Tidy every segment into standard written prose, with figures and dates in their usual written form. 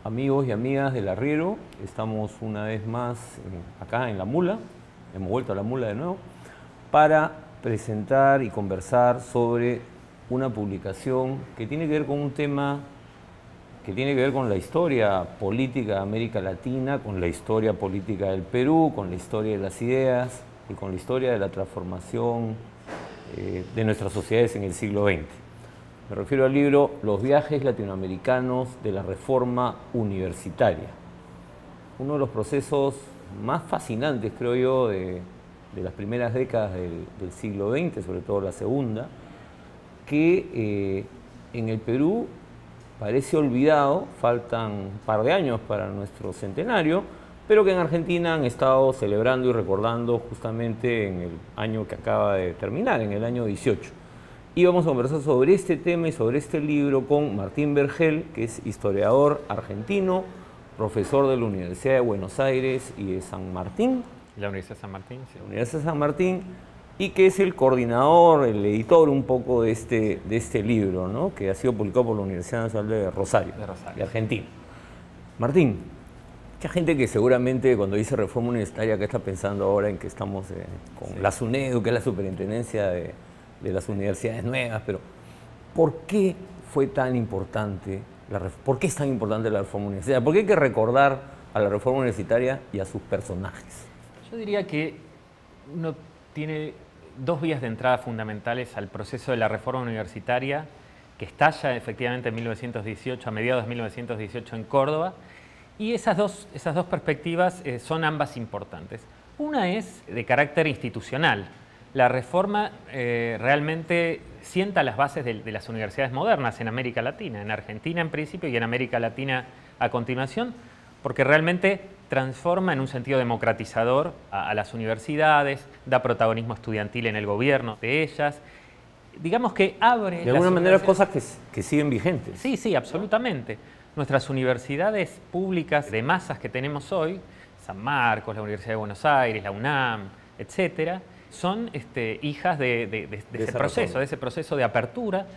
Amigos y amigas del Arriero, estamos una vez más acá en La Mula, hemos vuelto a La Mula de nuevo, para presentar y conversar sobre una publicación que tiene que ver con un tema que tiene que ver con la historia política de América Latina, con la historia política del Perú, con la historia de las ideas y con la historia de la transformación de nuestras sociedades en el siglo XX. Me refiero al libro Los viajes latinoamericanos de la reforma universitaria. Uno de los procesos más fascinantes, creo yo, de las primeras décadas del siglo XX, sobre todo la segunda, que en el Perú parece olvidado, faltan un par de años para nuestro centenario, pero que en Argentina han estado celebrando y recordando justamente en el año que acaba de terminar, en el año 18. Y vamos a conversar sobre este tema y sobre este libro con Martín Vergel, que es historiador argentino, profesor de la Universidad de Buenos Aires y de San Martín. La Universidad de San Martín, sí. La Universidad de San Martín, y que es el coordinador, el editor un poco de este libro, ¿no? Que ha sido publicado por la Universidad Nacional de Rosario, de Argentina. Martín, mucha gente que seguramente cuando dice reforma universitaria, ¿qué está pensando ahora en que estamos con la SUNEDU, que es la superintendencia de las universidades nuevas? Pero ¿por qué fue tan importante, por qué es tan importante la reforma universitaria? ¿Por qué hay que recordar a la reforma universitaria y a sus personajes? Yo diría que uno tiene dos vías de entrada fundamentales al proceso de la reforma universitaria, que estalla efectivamente en 1918, a mediados de 1918 en Córdoba, y esas dos perspectivas son ambas importantes. Una es de carácter institucional. La reforma realmente sienta las bases de las universidades modernas en América Latina, en Argentina en principio y en América Latina a continuación, porque realmente transforma en un sentido democratizador a las universidades, da protagonismo estudiantil en el gobierno de ellas, digamos que abre... De alguna manera cosas que siguen vigentes. Sí, sí, absolutamente. Nuestras universidades públicas de masas que tenemos hoy, San Marcos, la Universidad de Buenos Aires, la UNAM, etcétera, son hijas de ese proceso de apertura.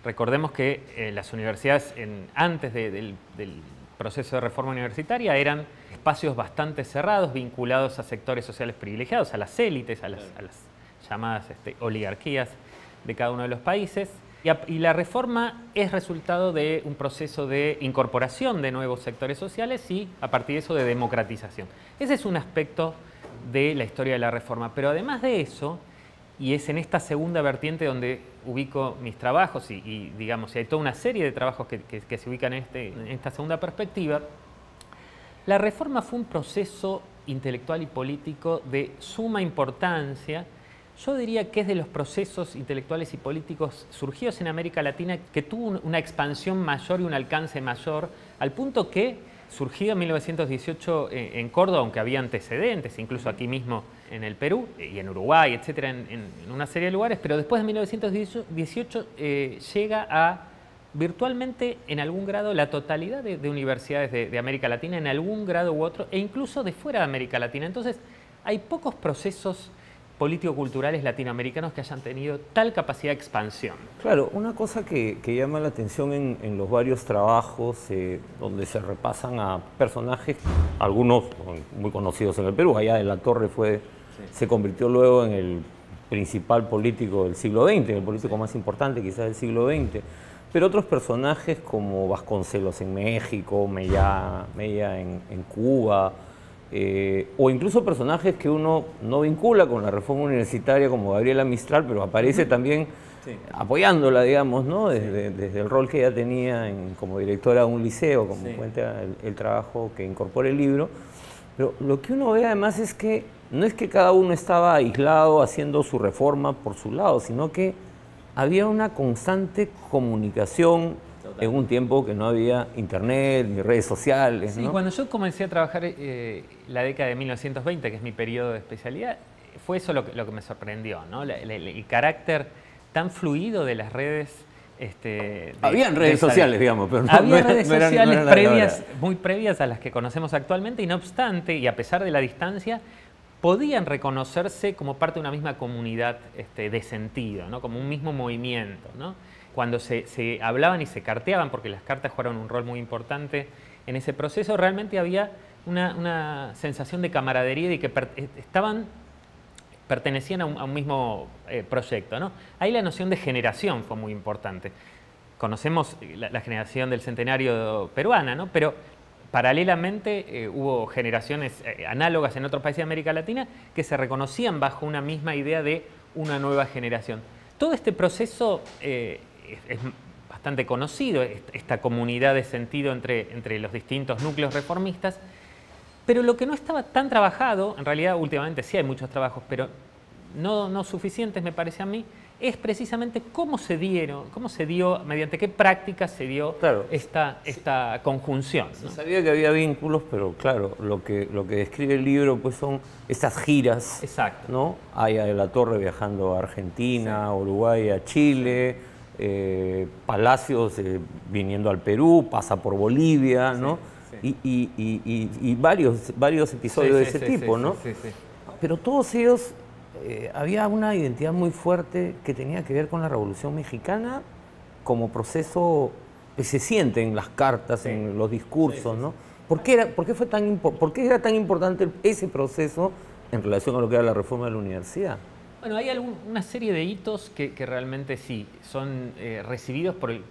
Recordemos que las universidades antes del proceso de reforma universitaria eran espacios bastante cerrados, vinculados a sectores sociales privilegiados, a las élites, a las llamadas oligarquías de cada uno de los países. Y la reforma es resultado de un proceso de incorporación de nuevos sectores sociales y, a partir de eso, de democratización. Ese es un aspecto de la historia de la reforma, pero además de eso, y es en esta segunda vertiente donde ubico mis trabajos y digamos, hay toda una serie de trabajos que se ubican en esta segunda perspectiva, la reforma fue un proceso intelectual y político de suma importancia. Yo diría que es de los procesos intelectuales y políticos surgidos en América Latina que tuvo una expansión mayor y un alcance mayor, al punto que surgido en 1918 en Córdoba, aunque había antecedentes, incluso aquí mismo en el Perú y en Uruguay, etcétera, en una serie de lugares, pero después de 1918 llega a virtualmente en algún grado la totalidad de universidades de América Latina, en algún grado u otro, e incluso de fuera de América Latina. Entonces, hay pocos procesos político-culturales latinoamericanos que hayan tenido tal capacidad de expansión. Claro, una cosa que llama la atención en los varios trabajos donde se repasan a personajes, algunos muy conocidos en el Perú, allá de la Torre se convirtió luego en el principal político del siglo XX, el político más importante quizás del siglo XX, pero otros personajes como Vasconcelos en México, Mella en Cuba, o incluso personajes que uno no vincula con la reforma universitaria como Gabriela Mistral, pero aparece también apoyándola, digamos, ¿no? Desde el rol que ella tenía como directora de un liceo, como cuenta el trabajo que incorpora el libro. Pero lo que uno ve además es que no es que cada uno estaba aislado haciendo su reforma por su lado, sino que había una constante comunicación en un tiempo que no había internet ni redes sociales. Sí, ¿no? Cuando yo comencé a trabajar la década de 1920, que es mi periodo de especialidad, fue eso lo que me sorprendió, ¿no? El carácter tan fluido de las redes. Habían redes sociales, digamos, pero había redes sociales previas, muy previas a las que conocemos actualmente, y no obstante, y a pesar de la distancia, podían reconocerse como parte de una misma comunidad de sentido, ¿no? Como un mismo movimiento, ¿no? Cuando se hablaban y se carteaban, porque las cartas jugaron un rol muy importante en ese proceso, realmente había una sensación de camaradería y de que pertenecían a un mismo proyecto, ¿no? Ahí la noción de generación fue muy importante. Conocemos la generación del centenario peruana, ¿no? Pero paralelamente hubo generaciones análogas en otros países de América Latina que se reconocían bajo una misma idea de una nueva generación. Todo este proceso es bastante conocido, esta comunidad de sentido entre los distintos núcleos reformistas. Pero lo que no estaba tan trabajado, en realidad últimamente sí hay muchos trabajos, pero no suficientes me parece a mí, es precisamente cómo se dio, mediante qué prácticas se dio esta conjunción, ¿no? Se sabía que había vínculos, pero claro, lo que describe el libro pues son estas giras. Exacto. ¿No? Aya de la Torre viajando a Argentina, sí, Uruguay, a Chile, Palacios viniendo al Perú, pasa por Bolivia, ¿no? Sí. Y varios episodios de ese tipo, ¿no? Sí. Pero todos ellos, había una identidad muy fuerte que tenía que ver con la Revolución Mexicana como proceso que se siente en las cartas, en los discursos, ¿no? ¿Por qué era tan importante ese proceso en relación a lo que era la reforma de la universidad? Bueno, hay una serie de hitos que realmente sí son recibidos por el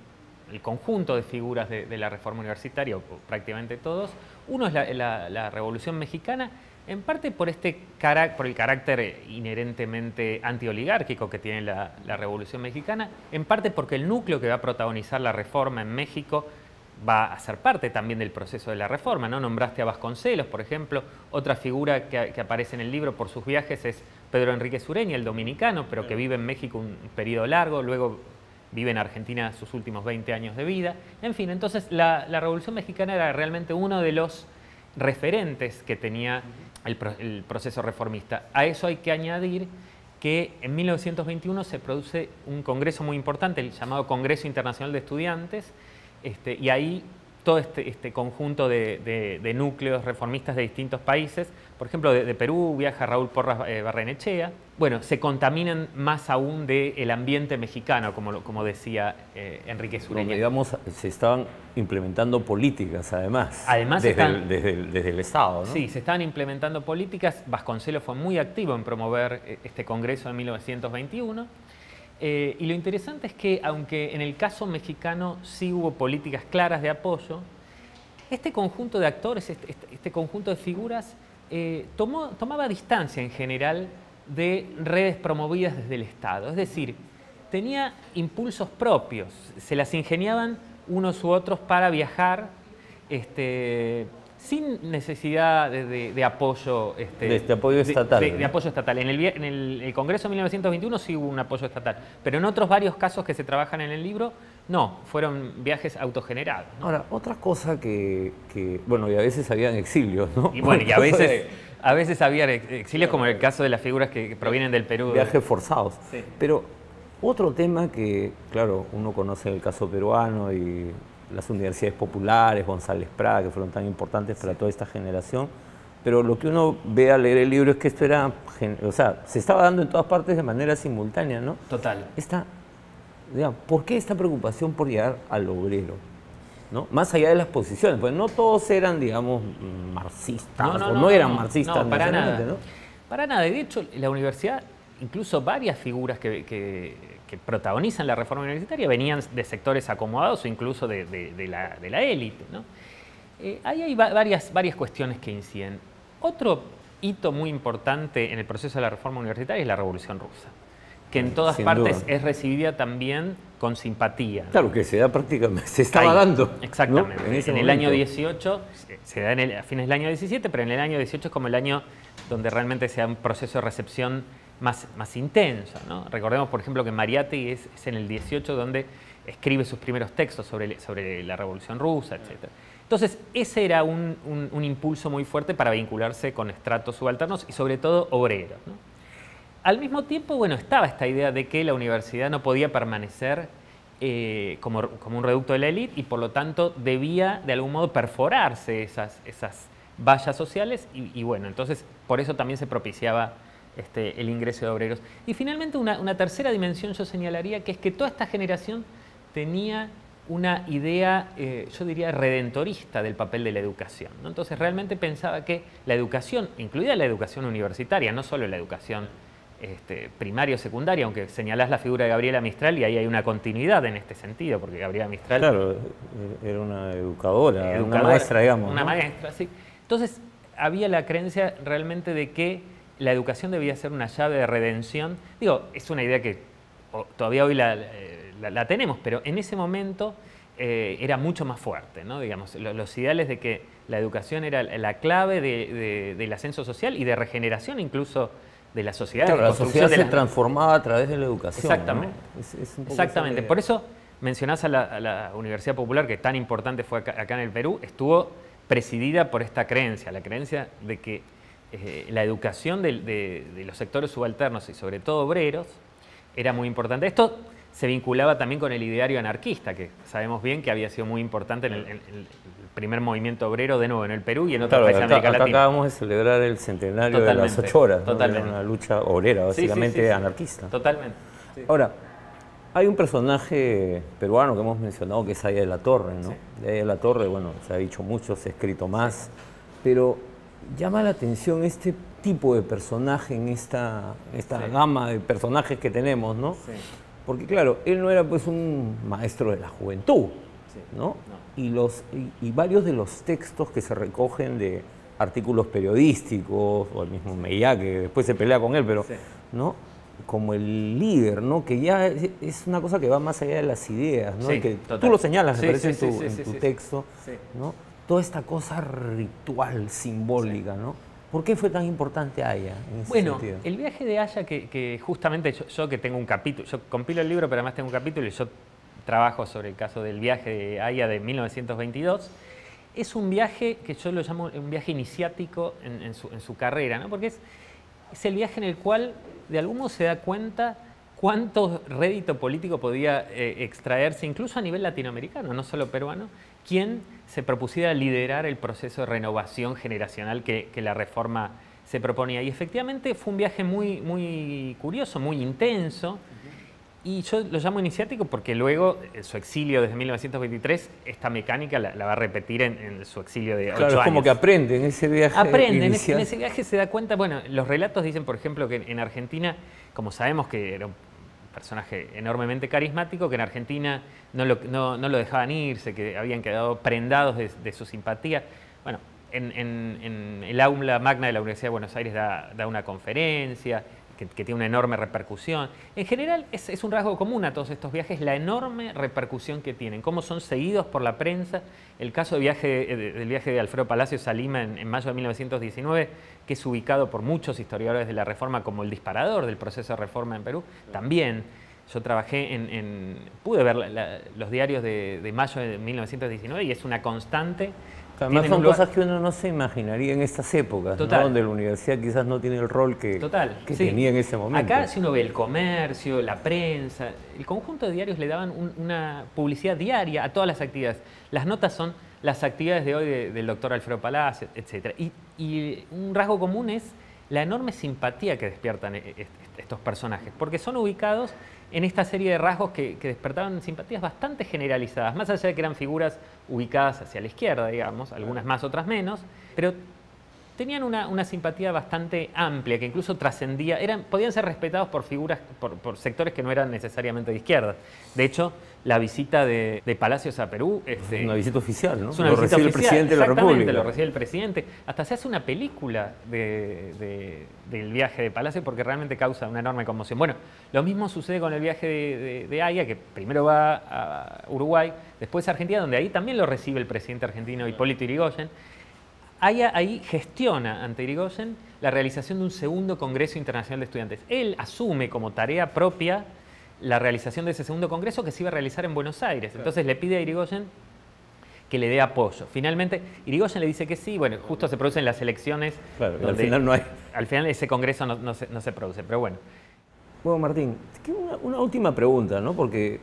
conjunto de figuras de la reforma universitaria, o prácticamente todos. Uno es la Revolución Mexicana, en parte por el carácter inherentemente antioligárquico que tiene la Revolución Mexicana, en parte porque el núcleo que va a protagonizar la reforma en México va a ser parte también del proceso de la reforma, ¿no? Nombraste a Vasconcelos, por ejemplo. Otra figura que aparece en el libro por sus viajes es Pedro Enríquez Ureña, el dominicano, pero que vive en México un periodo largo, luego vive en Argentina sus últimos 20 años de vida. En fin, entonces la Revolución Mexicana era realmente uno de los referentes que tenía el proceso reformista. A eso hay que añadir que en 1921 se produce un congreso muy importante, el llamado Congreso Internacional de Estudiantes, y ahí todo este conjunto de núcleos reformistas de distintos países, por ejemplo, de Perú viaja Raúl Porras Barrenechea. Bueno, se contaminan más aún del ambiente mexicano, como decía Enríquez Ureña. Donde, digamos, se estaban implementando políticas, además desde el Estado, ¿no? Sí, se estaban implementando políticas. Vasconcelos fue muy activo en promover este congreso en 1921. Y lo interesante es que, aunque en el caso mexicano sí hubo políticas claras de apoyo, este conjunto de actores, este conjunto de figuras, tomaba distancia en general de redes promovidas desde el Estado. Es decir, tenía impulsos propios, se las ingeniaban unos u otros para viajar sin necesidad de apoyo, apoyo estatal. De apoyo estatal. En el Congreso de 1921 sí hubo un apoyo estatal, pero en otros varios casos que se trabajan en el libro, no, fueron viajes autogenerados, ¿no? Ahora, otra cosa bueno, y a veces habían exilios, ¿no? Y bueno, y a veces había exilios, como en el caso de las figuras que provienen del Perú. Viajes forzados. Sí. Pero otro tema que, claro, uno conoce el caso peruano y las universidades populares, González Prada, que fueron tan importantes para toda esta generación, pero lo que uno ve al leer el libro es que esto se estaba dando en todas partes de manera simultánea, ¿no? Total. ¿Por qué esta preocupación por llegar al obrero? ¿No? Más allá de las posiciones, pues no todos eran, digamos, marxistas, no eran marxistas. No, para nada. ¿No? Para nada. De hecho, la universidad, incluso varias figuras que protagonizan la reforma universitaria venían de sectores acomodados o incluso de la élite, ¿no? Ahí hay varias cuestiones que inciden. Otro hito muy importante en el proceso de la reforma universitaria es la Revolución Rusa, que en todas partes es recibida también con simpatía, ¿no? Claro, que se da prácticamente, se estaba dando. Exactamente. ¿No? En el año 18, se da a fines del año 17, pero en el año 18 es como el año donde realmente se da un proceso de recepción más intenso, ¿no? Recordemos, por ejemplo, que Mariátegui es en el 18 donde escribe sus primeros textos sobre la Revolución Rusa, etc. Entonces, ese era un impulso muy fuerte para vincularse con estratos subalternos y sobre todo obreros, ¿no? al mismo tiempo, bueno, estaba esta idea de que la universidad no podía permanecer como un reducto de la élite y por lo tanto debía de algún modo perforarse esas vallas sociales y bueno, entonces por eso también se propiciaba el ingreso de obreros. Y finalmente una tercera dimensión yo señalaría, que es que toda esta generación tenía una idea, yo diría, redentorista del papel de la educación, ¿no? Entonces realmente pensaba que la educación, incluida la educación universitaria, no solo la educación primaria o secundaria, aunque señalás la figura de Gabriela Mistral y ahí hay una continuidad en este sentido, porque Gabriela Mistral... Claro, era una educadora, una maestra, digamos. Una ¿no? maestra, sí. Entonces había la creencia realmente de que la educación debía ser una llave de redención. Digo, es una idea que todavía hoy la tenemos, pero en ese momento era mucho más fuerte, ¿no? Digamos, los ideales de que la educación era la clave del ascenso social y de regeneración incluso de la sociedad. Claro, la sociedad se transformaba a través de la educación. Exactamente. ¿no? Es un poco exactamente. Por eso mencionás a la Universidad Popular, que tan importante fue acá en el Perú, estuvo presidida por esta creencia, la creencia de que la educación de los sectores subalternos y sobre todo obreros era muy importante. Esto se vinculaba también con el ideario anarquista, que sabemos bien que había sido muy importante en el primer movimiento obrero, de nuevo, en el Perú y en otros países de América Latina. Acá acabamos de celebrar el centenario de las 8 horas, ¿no? Totalmente. Era una lucha obrera, básicamente anarquista. Totalmente. Sí. Ahora, hay un personaje peruano que hemos mencionado que es Aya de la Torre, ¿no? Sí. De Aya de la Torre, bueno, se ha dicho mucho, se ha escrito más, pero llama la atención este tipo de personaje en esta gama de personajes que tenemos, ¿no? Sí. Porque claro, él no era pues un maestro de la juventud, ¿no? Y varios de los textos que se recogen de artículos periodísticos, o el mismo Meillá, que después se pelea con él, pero, ¿no? Como el líder, ¿no? Que ya es una cosa que va más allá de las ideas, ¿no? Sí, que tú lo señalas, me parece, en tu texto, ¿no? Toda esta cosa ritual, simbólica, ¿no? ¿Por qué fue tan importante Aya en ese sentido? El viaje de Aya, que justamente yo que tengo un capítulo, yo compilo el libro, pero además tengo un capítulo y yo trabajo sobre el caso del viaje de Aya de 1922, es un viaje que yo lo llamo un viaje iniciático en su carrera, ¿no? Porque es el viaje en el cual de algún modo se da cuenta cuánto rédito político podía extraerse, incluso a nivel latinoamericano, no solo peruano, quien se propusiera liderar el proceso de renovación generacional que la reforma se proponía. Y efectivamente fue un viaje muy curioso, muy intenso, y yo lo llamo iniciático porque luego su exilio desde 1923, esta mecánica la va a repetir en su exilio de 8 años. Claro, es como que aprende en ese viaje. Aprende, en ese viaje se da cuenta, bueno, los relatos dicen, por ejemplo, que en Argentina, como sabemos que era un personaje enormemente carismático, que en Argentina no lo dejaban irse, que habían quedado prendados de su simpatía. Bueno, en el aula magna de la Universidad de Buenos Aires da una conferencia que tiene una enorme repercusión. En general es un rasgo común a todos estos viajes, la enorme repercusión que tienen, cómo son seguidos por la prensa. El caso del viaje de Alfredo Palacios a Lima en mayo de 1919, que es ubicado por muchos historiadores de la Reforma como el disparador del proceso de reforma en Perú, también. Yo trabajé pude ver los diarios de mayo de 1919 y es una constante. Además son cosas que uno no se imaginaría en estas épocas, ¿no? Donde la universidad quizás no tiene el rol que tenía en ese momento. Acá si uno ve el comercio, la prensa, el conjunto de diarios le daban una publicidad diaria a todas las actividades. Las notas son las actividades de hoy del doctor Alfredo Palacios, etc. Y un rasgo común es la enorme simpatía que despiertan estos personajes, porque son ubicados en esta serie de rasgos que despertaban simpatías bastante generalizadas, más allá de que eran figuras ubicadas hacia la izquierda, digamos, algunas más, otras menos, pero tenían una simpatía bastante amplia, que incluso trascendía, podían ser respetados por figuras, por sectores que no eran necesariamente de izquierda. De hecho, la visita de Palacios a Perú... es una visita oficial, ¿no? Es una visita oficial, el presidente de la República. Lo recibe el presidente. Hasta se hace una película del viaje de Palacios porque realmente causa una enorme conmoción. Bueno, lo mismo sucede con el viaje de Aya, que primero va a Uruguay, después a Argentina, donde ahí también lo recibe el presidente argentino Hipólito Yrigoyen. Aya ahí gestiona ante Yrigoyen la realización de un segundo Congreso Internacional de Estudiantes. Él asume como tarea propia la realización de ese segundo congreso que se iba a realizar en Buenos Aires. Entonces le pide a Yrigoyen que le dé apoyo. Finalmente, Irigoyen le dice que sí, bueno, justo se producen las elecciones. Claro, y al final no hay. Al final ese congreso no se produce, pero bueno. Bueno, Martín, una última pregunta, ¿no? Porque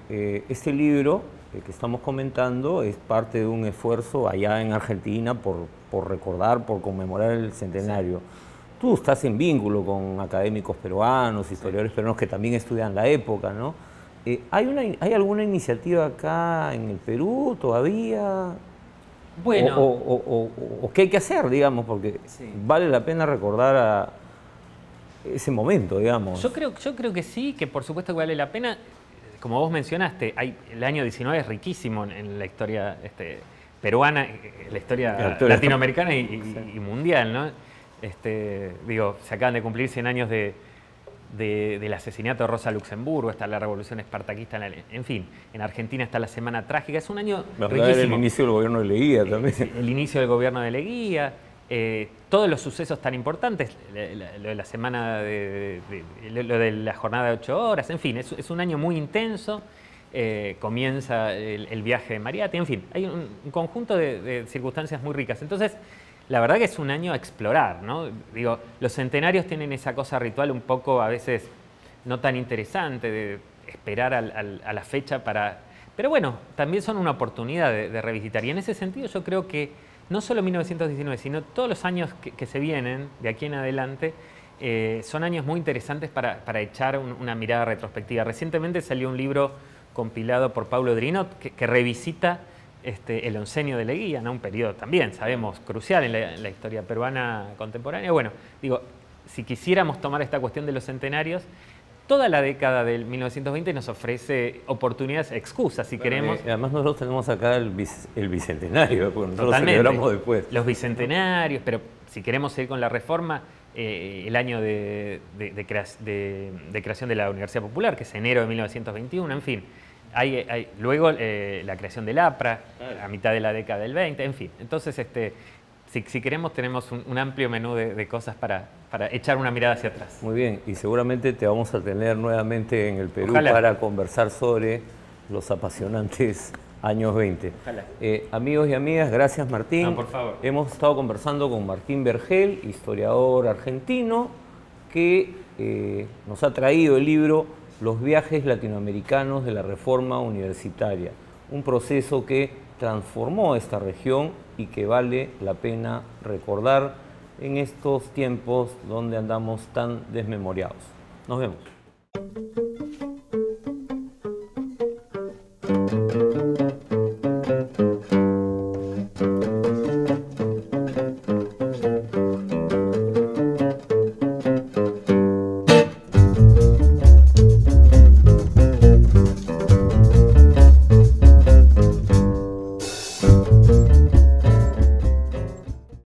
este libro que estamos comentando es parte de un esfuerzo allá en Argentina por recordar, por conmemorar el centenario. Sí. Tú estás en vínculo con académicos peruanos, historiadores peruanos que también estudian la época, ¿no? ¿Hay alguna iniciativa acá en el Perú todavía? Bueno. ¿O qué hay que hacer, digamos? Porque sí, vale la pena recordar a ese momento, digamos. Yo creo que sí, que por supuesto que vale la pena. Como vos mencionaste, el año 19 es riquísimo en la historia peruana, la historia latinoamericana y mundial, ¿no? Digo, se acaban de cumplir 100 años del asesinato de Rosa Luxemburgo, está la revolución espartaquista, en fin, en Argentina está la Semana Trágica, es un año riquísimo. El inicio del gobierno de Leguía también. El inicio del gobierno de Leguía, todos los sucesos tan importantes, lo de la semana, lo de la jornada de 8 horas, en fin, es un año muy intenso. Comienza el viaje de Mariátegui, en fin, hay un conjunto de circunstancias muy ricas. Entonces, la verdad que es un año a explorar, ¿no? Digo, los centenarios tienen esa cosa ritual un poco a veces no tan interesante de esperar a la fecha para... Pero bueno, también son una oportunidad de revisitar. Y en ese sentido yo creo que no solo 1919, sino todos los años que se vienen de aquí en adelante son años muy interesantes para echar una mirada retrospectiva. Recientemente salió un libro compilado por Paulo Drinot que revisita el oncenio de Leguía, ¿no? Un periodo también, sabemos, crucial en la historia peruana contemporánea. Bueno, digo, si quisiéramos tomar esta cuestión de los centenarios, toda la década del 1920 nos ofrece oportunidades, excusas, si queremos. Además nosotros tenemos acá el bicentenario, porque nosotros celebramos después. Los bicentenarios, pero si queremos seguir con la reforma, el año de creación de la Universidad Popular, que es enero de 1921, en fin. Luego la creación del APRA, a mitad de la década del 20, en fin. Entonces, si queremos, tenemos un amplio menú de cosas para echar una mirada hacia atrás. Muy bien, y seguramente te vamos a tener nuevamente en el Perú. Ojalá. Para conversar sobre los apasionantes años 20. Amigos y amigas, gracias Martín. No, por favor. Hemos estado conversando con Martín Vergel, historiador argentino, que nos ha traído el libro Los viajes latinoamericanos de la reforma universitaria, un proceso que transformó esta región y que vale la pena recordar en estos tiempos donde andamos tan desmemoriados. Nos vemos.